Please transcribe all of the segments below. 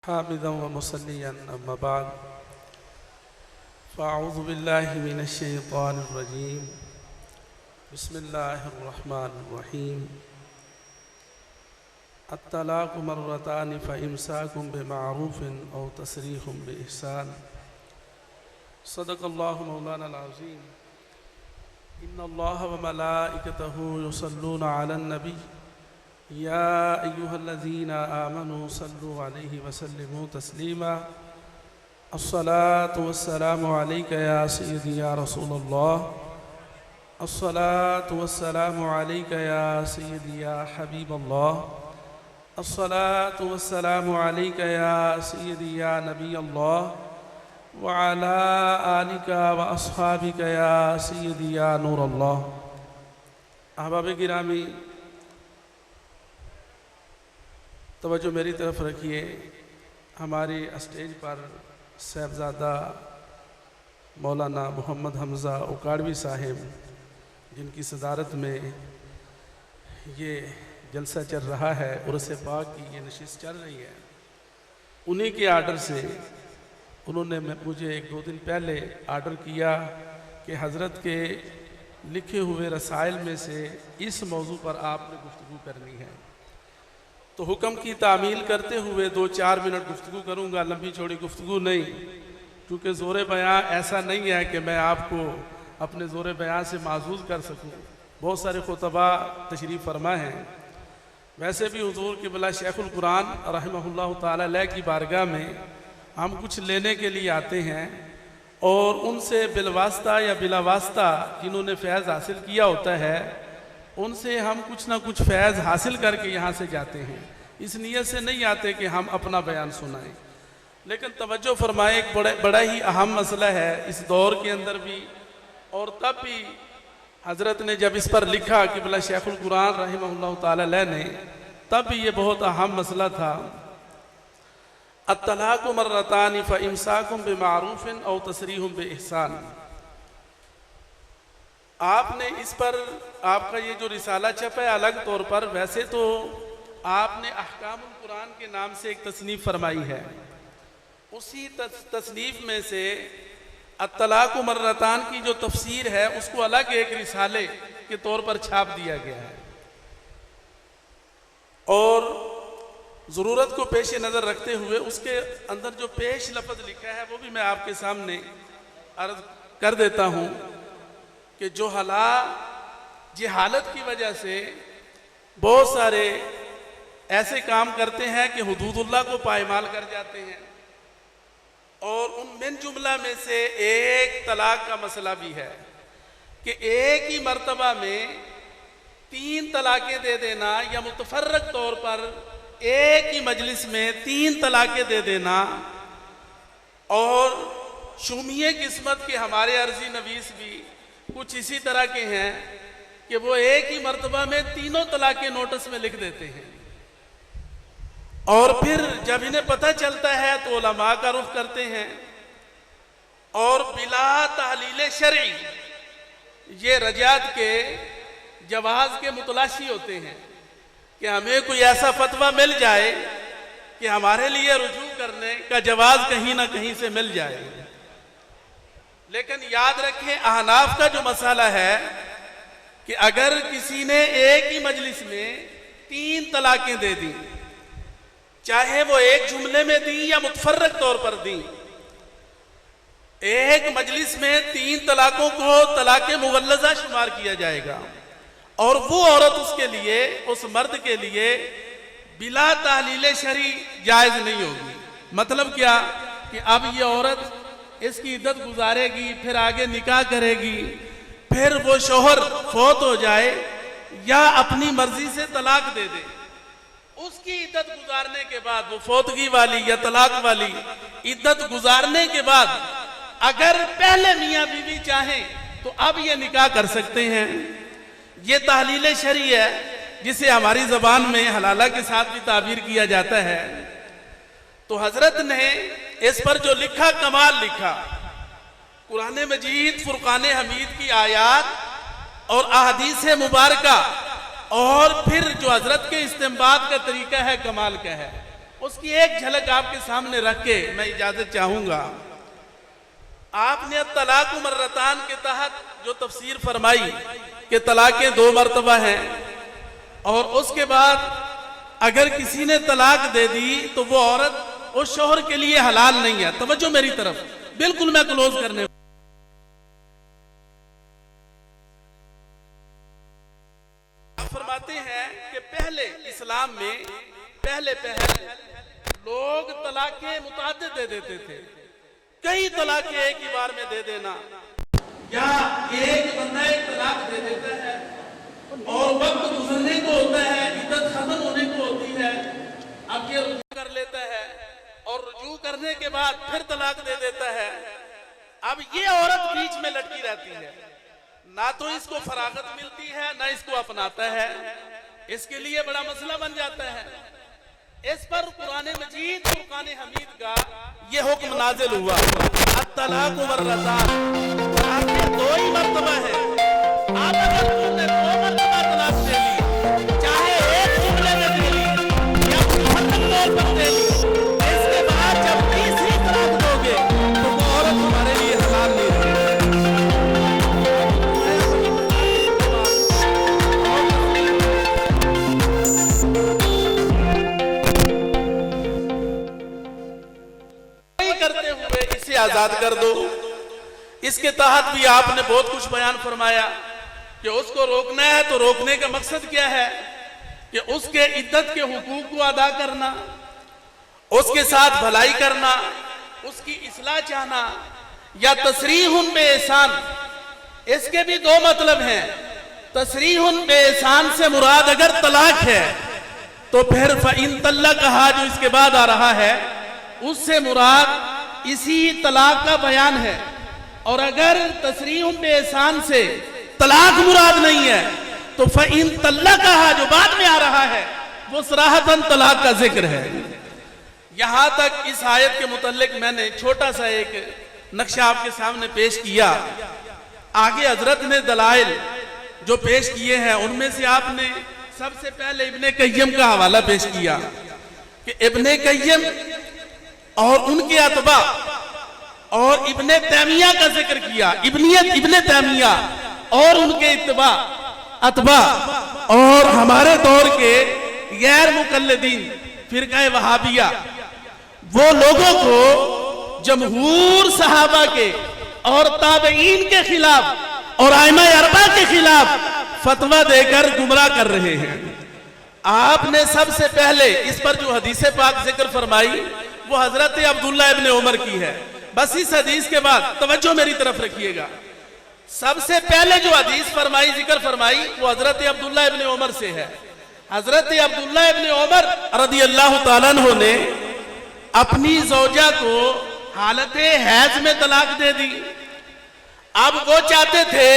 حامدا ومصليا أما بعد فأعوذ بالله من الشيطان الرجيم بسم الله الرحمن الرحيم الطلاق مرتان فإمساك بمعروف أو تسريح بإحسان صدق الله مولانا العظيم إن الله وملائكته يصلون على النبي يا أيها الذين آمنوا صلوا عليه وسلموا تسليما الصلاة والسلام عليك يا سيدي يا رسول الله الصلاة والسلام عليك يا سيدي يا حبيب الله الصلاة والسلام عليك يا سيدي يا نبي الله وعلى آلك وأصحابك يا سيدي يا نور الله احباب گرامی توجہ میری طرف رکھیے. ہماری اسٹیج پر صاحبزادہ مولانا محمد حمزہ اکاڑوی صاحب جن کی صدارت میں یہ جلسہ چل رہا ہے، عرس پاک کی یہ نشست چل رہی ہے، انہی کے آرڈر سے انہوں نے مجھے ایک دو دن پہلے آرڈر کیا کہ حضرت کے لکھے ہوئے رسائل میں سے اس موضوع پر آپ نے گفتگو کرنی ہے. تو حکم کی تعمیل کرتے ہوئے 2-4 منٹ گفتگو کروں گا، لمبی چوڑی گفتگو نہیں، کیونکہ زور بیان ایسا نہیں ہے کہ میں آپ کو اپنے زور بیان سے معزول کر سکوں. بہت سارے خطبہ تشریف فرما ہیں. ویسے بھی حضور قبلہ شیخ القرآن رحمہ اللہ تعالی علیہ کی بارگاہ میں ہم کچھ لینے کے لیے آتے ہیں، اور ان سے بالواسطہ یا بلا واسطہ جنہوں نے فیض حاصل کیا ہوتا ہے ان سے ہم کچھ نہ کچھ فیض حاصل کر کے یہاں سے جاتے ہیں. اس نیت سے نہیں آتے کہ ہم اپنا بیان سنائیں. لیکن توجہ فرمائیں، ایک بڑا ہی اہم مسئلہ ہے اس دور کے اندر بھی، اور تب بھی حضرت نے جب اس پر لکھا قبلہ شیخ القرآن رحمہ اللہ تعالی علیہ نے، تب بھی یہ بہت اہم مسئلہ تھا. الطلاق مرتان فإمساک بمعروف او تسریح بإحسان. آپ نے اس پر آپ کا یہ جو رسالہ چھپا ہے الگ طور پر، ویسے تو آپ نے احکام القرآن کے نام سے ایک تصنیف فرمائی ہے. اسی تصنیف میں سے الطلاق مرتان کی جو تفسیر ہے اس کو الگ ایک رسالے کے طور پر چھاپ دیا گیا ہے، اور ضرورت کو پیش نظر رکھتے ہوئے اس کے اندر جو پیش لفظ لکھا ہے وہ بھی میں آپ کے سامنے عرض کر دیتا ہوں کہ جو جہالت کی وجہ سے بہت سارے ایسے کام کرتے ہیں کہ حدود اللہ کو پائمال کر جاتے ہیں، اور ان من جملہ میں سے ایک طلاق کا مسئلہ بھی ہے کہ ایک ہی مرتبہ میں 3 طلاقیں دے دینا، یا متفرق طور پر ایک ہی مجلس میں 3 طلاقیں دے دینا. اور شومیہ قسمت کے ہمارے عرضی نویس بھی کچھ اسی طرح کے ہیں کہ وہ ایک ہی مرتبہ میں 3 طلاقیں نوٹس میں لکھ دیتے ہیں، اور پھر جب انہیں پتہ چلتا ہے تو علماء کا رخ کرتے ہیں، اور بلا تحلیل شرعی یہ رجعت کے جواز کے متلاشی ہوتے ہیں کہ ہمیں کوئی ایسا فتویٰ مل جائے کہ ہمارے لیے رجوع کرنے کا جواز کہیں نہ کہیں سے مل جائے. لیکن یاد رکھیں احناف کا جو مسئلہ ہے کہ اگر کسی نے ایک ہی مجلس میں 3 طلاقیں دے دیں، چاہے وہ ایک جملے میں دیں یا متفرق طور پر دیں، ایک مجلس میں 3 طلاقوں کو طلاق مغلظہ شمار کیا جائے گا، اور وہ عورت اس کے لیے، اس مرد کے لیے بلا تحلیل شرعی جائز نہیں ہوگی. مطلب کیا کہ اب یہ عورت اس کی عدت گزارے گی، پھر آگے نکاح کرے گی، پھر وہ شوہر فوت ہو جائے یا اپنی مرضی سے طلاق دے دے، اس کی عدت گزارنے کے بعد، وہ فوتگی والی یا طلاق والی عدت گزارنے کے بعد اگر پہلے میاں بیوی چاہیں تو اب یہ نکاح کر سکتے ہیں. یہ تحلیل شرعی ہے جسے ہماری زبان میں حلالہ کے ساتھ بھی تعبیر کیا جاتا ہے. تو حضرت نے اس پر جو لکھا کمال لکھا. قرآن مجید فرقان حمید کی آیات اور احادیث مبارکہ، اور پھر جو حضرت کے استنباط کا طریقہ ہے کمال کا ہے. اس کی ایک جھلک آپ کے سامنے رکھ کے میں اجازت چاہوں گا۔ آپ نے طلاق مرتان کے تحت جو تفسیر فرمائی کہ طلاقیں 2 مرتبہ ہیں، اور اس کے بعد اگر کسی نے طلاق دے دی تو وہ عورت اس شوہر کے لیے حلال نہیں ہے۔ توجہ میری طرف، بالکل میں کلوز کرنے فرماتے ہیں کہ پہلے اسلام میں پہلے لوگ طلاقیں متعدد دے دیتے تھے، کئی طلاقیں ایک ہی بار میں دے دینا، یا ایک بندہ ایک طلاق دے دیتا ہے اور وقت گزرنے کو ہوتا ہے، عدت ختم ہونے کو ہوتی ہے، اب یہ رجوع کر لیتا ہے اور رجوع کرنے کے بعد پھر طلاق دے دیتا ہے۔ اب یہ عورت بیچ میں لٹکی رہتی ہے، نہ تو اس کو فراغت ملتی ہے نہ اس کو اپناتا ہے، اس کے لیے بڑا مسئلہ بن جاتا ہے۔ اس پر قرآن مجید فرقان حمید کا یہ حکم نازل ہوا، الطلاق مرتان، طلاقیں 2 ہی مرتبہ ہے۔ آپ اگر تم نے 2 مرتبہ طلاق دے لی، چاہے ایک جملے میں دے لی یا مفصل طور پر دے لی، اس کے بعد جب تیسری طلاق دو گے تو وہ عورت تمہارے لیے حلال نہیں رہے۔ کرتے ہوئے اسے آزاد کر دو۔ اس کے تحت بھی آپ نے بہت کچھ بیان فرمایا کہ اس کو روکنا ہے تو روکنے کا مقصد کیا ہے کہ اس کے عدت کے حقوق کو ادا کرنا، اس کے ساتھ بھلائی کرنا، اس کی اصلاح چاہنا، یا تصریح بِإِحْسَان۔ اس کے بھی 2 مطلب ہیں۔ تصریح بِإِحْسَان سے مراد اگر طلاق ہے تو پھر فَإِن طَلَّقَهَا جو اس کے بعد آ رہا ہے اس سے مراد اسی طلاق کا بیان ہے، اور اگر تصریح بِإِحْسَان سے طلاق مراد نہیں ہے تو فَإِن طَلَّقَهَا جو بعد میں آ رہا ہے وہ صراحتاً طلاق کا ذکر ہے۔ یہاں تک اس آیت کے متعلق میں نے چھوٹا سا ایک نقشہ آپ کے سامنے پیش کیا۔ آگے حضرت نے دلائل جو پیش کیے ہیں ان میں سے آپ نے سب سے پہلے ابن قیم کا حوالہ پیش کیا کہ ابن قیم اور ان کے اتباع اور ابن تیمیہ کا ذکر کیا، ابن تیمیہ اور ان کے اتباع اور ہمارے دور کے غیر مقلدین فرقہ وہابیہ، وہ لوگوں کو جمہور صحابہ کے اور تابعین کے خلاف اور ائمہ اربعہ کے خلاف فتویٰ دے کر گمراہ کر رہے ہیں۔ آپ نے سب سے پہلے اس پر جو حدیث پاک ذکر فرمائی وہ حضرت عبداللہ ابن عمر کی ہے۔ بس اس حدیث کے بعد توجہ میری طرف رکھیے گا، سب سے پہلے جو حدیث فرمائی ذکر فرمائی وہ حضرت عبداللہ ابن عمر سے ہے۔ حضرت عبداللہ ابن عمر رضی اللہ تعالیٰ عنہ نے اپنی زوجہ کو حالت حیض میں طلاق دے دی۔ اب وہ چاہتے تھے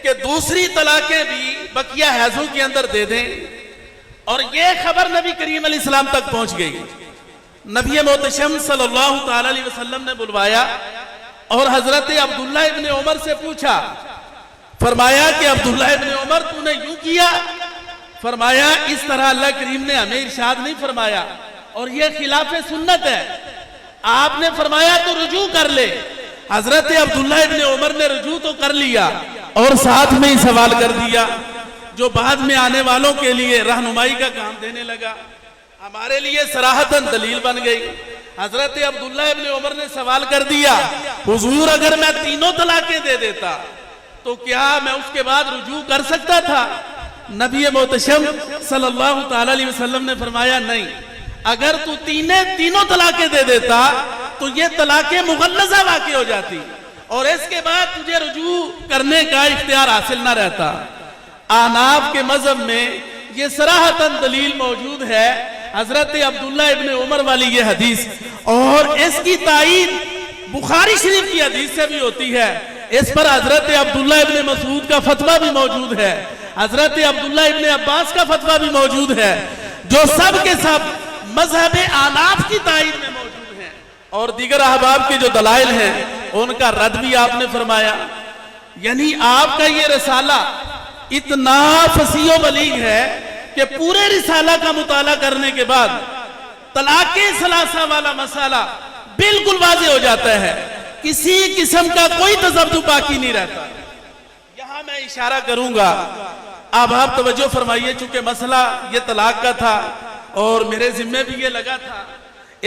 کہ دوسری طلاقیں بھی بقیہ حیضوں کے اندر دے دیں، اور یہ خبر نبی کریم علیہ السلام تک پہنچ گئی۔ نبی محتشم صلی اللہ تعالی علیہ وسلم نے بلوایا اور حضرت عبداللہ ابن عمر سے پوچھا، فرمایا کہ عبداللہ ابن عمر تو نے یوں کیا؟ فرمایا اس طرح اللہ کریم نے ہمیں ارشاد نہیں فرمایا اور یہ خلاف سنت ہے۔ آپ نے فرمایا تو رجوع کر لے۔ حضرت عبداللہ ابن عمر نے رجوع تو کر لیا اور ساتھ میں ہی سوال کر دیا جو بعد میں آنے والوں کے لیے رہنمائی کا کام دینے لگا، ہمارے لیے صراحتاً دلیل بن گئی۔ حضرت عبداللہ ابن عمر نے سوال کر دیا، حضور اگر میں 3 طلاقیں دے دیتا تو کیا میں اس کے بعد رجوع کر سکتا تھا؟ نبی محتشم صلی اللہ تعالی علیہ وسلم نے فرمایا نہیں، اگر تو 3 طلاقیں دے دیتا تو یہ طلاقیں مغلظہ واقع ہو جاتی اور اس کے بعد تجھے رجوع کرنے کا اختیار حاصل نہ رہتا۔ احناف کے مذہب میں یہ صراحتاً دلیل موجود ہے، حضرت عبداللہ ابن عمر والی یہ حدیث، اور اس کی تائید بخاری شریف کی حدیث سے بھی ہوتی ہے۔ اس پر حضرت عبداللہ ابن مسعود کا فتویٰ بھی موجود ہے، حضرت عبداللہ ابن عباس کا فتویٰ بھی موجود ہے، جو سب کے سب مذہب احناف کی تائید میں موجود ہیں، اور دیگر احباب کے جو دلائل ہیں ان کا رد بھی آپ نے فرمایا۔ یعنی آپ کا یہ رسالہ اتنا فصیح و بلیغ ہے کہ پورے رسالہ کا مطالعہ کرنے کے بعد طلاق ثلاثہ والا مسئلہ بالکل واضح ہو جاتا ہے، کسی قسم کا کوئی تذبذب باقی نہیں رہتا۔ یہاں میں اشارہ کروں گا، اب آپ توجہ فرمائیے، چونکہ مسئلہ یہ طلاق کا تھا اور میرے ذمہ بھی یہ لگا تھا،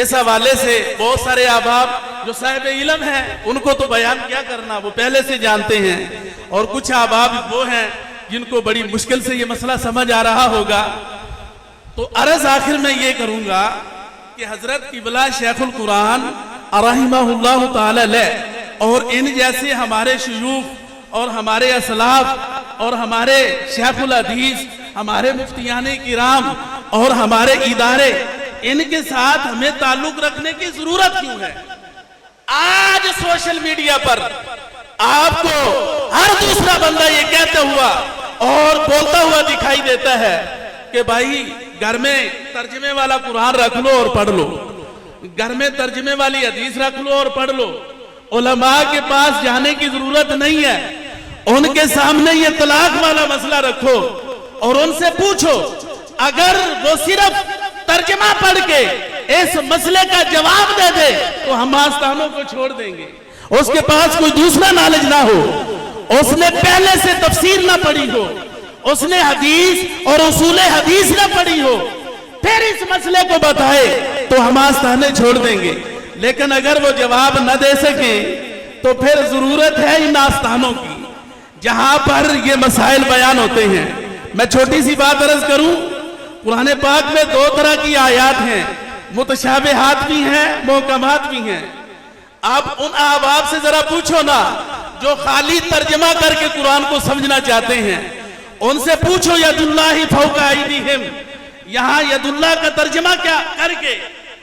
اس حوالے سے بہت سارے احباب جو صاحب علم ہیں ان کو تو بیان کیا کرنا، وہ پہلے سے جانتے ہیں، اور کچھ احباب وہ ہیں جن کو بڑی مشکل سے یہ مسئلہ سمجھ آ رہا ہوگا۔ تو عرض آخر میں یہ کروں گا کہ حضرت قبلہ شیخ القرآن رحمہ اللہ تعالی علیہ اور ان جیسے ہمارے شیوخ اور ہمارے اسلاف اور ہمارے شیخ الحدیث، ہمارے مفتیان کرام اور ہمارے ادارے، ان کے ساتھ ہمیں تعلق رکھنے کی ضرورت کیوں ہے؟ آج سوشل میڈیا پر آپ کو ہر دوسرا بندہ یہ کہتا ہوا اور بولتا ہوا دکھائی دیتا ہے کہ بھائی گھر میں ترجمے والا قرآن رکھ لو اور پڑھ لو، گھر میں ترجمے والی حدیث رکھ لو اور پڑھ لو، علماء کے پاس جانے کی ضرورت نہیں ہے، ان کے سامنے یہ طلاق والا مسئلہ رکھو اور ان سے پوچھو، اگر وہ صرف ترجمہ پڑھ کے اس مسئلے کا جواب دے دے تو ہم آستانوں کو چھوڑ دیں گے۔ اس کے پاس کوئی دوسرا نالج نہ ہو، اس نے پہلے سے تفسیر نہ پڑھی ہو، اس نے حدیث اور اصول حدیث نہ پڑھی ہو، پھر اس مسئلے کو بتائے تو ہم آستانے چھوڑ دیں گے۔ لیکن اگر وہ جواب نہ دے سکیں تو پھر ضرورت ہے ان آستانوں کی جہاں پر یہ مسائل بیان ہوتے ہیں۔ میں چھوٹی سی بات عرض کروں، قرآن پاک میں دو طرح کی آیات ہیں، متشابہات بھی ہیں، محکمات بھی ہیں۔ آپ ان احباب سے ذرا پوچھو نا جو خالی ترجمہ کر کے قرآن کو سمجھنا چاہتے ہیں، ان سے پوچھو ید اللہ فوق ایدیہم، یہاں ید اللہ کا ترجمہ کیا کر کے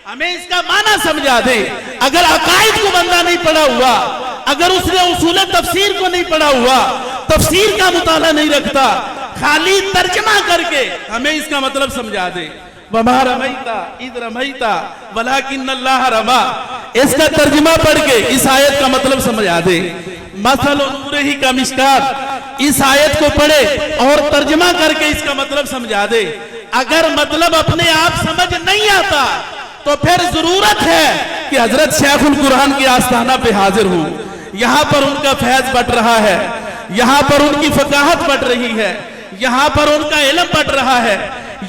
ہمیں اس کا معنی سمجھا دیں۔ اگر عقائد کو بندہ نہیں پڑھا ہوا، اگر اس نے اصول تفسیر کو نہیں پڑھا ہوا، تفسیر کا مطالعہ نہیں رکھتا، خالی ترجمہ کر کے ہمیں اس کا مطلب سمجھا دے، وَمَا رَمَيْتَ اِذْ رَمَيْتَ وَلَكِنَّ اللَّهَ رَمَى، اس کا ترجمہ پڑھ کے اس آیت کا مطلب سمجھا دے۔ مَثَلُ نُورِهِ كَمِشْكَاةٍ، اس آیت کو پڑھے اور ترجمہ کر کے اس کا مطلب سمجھا دے۔ اگر مطلب اپنے آپ سمجھ نہیں آتا تو پھر ضرورت ہے کہ حضرت شیخ القرآن کی آستانہ پہ حاضر ہوں، یہاں پر ان کا فیض بٹ رہا ہے، یہاں پر ان کی فقاہت بٹ رہی ہے، یہاں پر ان کا علم بٹ رہا ہے،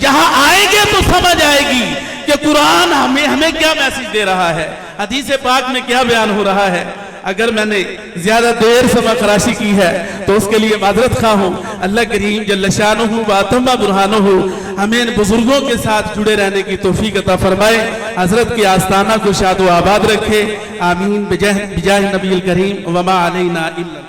یہاں آئیں گے تو سمجھ آئے گی کہ قرآن ہمیں کیا میسج دے رہا ہے، حدیث پاک میں کیا بیان ہو رہا ہے۔ اگر میں نے زیادہ دیر سے خراشی کی ہے تو اس کے لیے معذرت خواہ ہوں۔ اللہ کریم جل شانہ و اتم برہانہ ہمیں ان بزرگوں کے ساتھ جڑے رہنے کی توفیق عطا فرمائے، حضرت کے آستانہ کو شاد و آباد رکھے، آمین بجاہ نبی الکریم وما علینا الا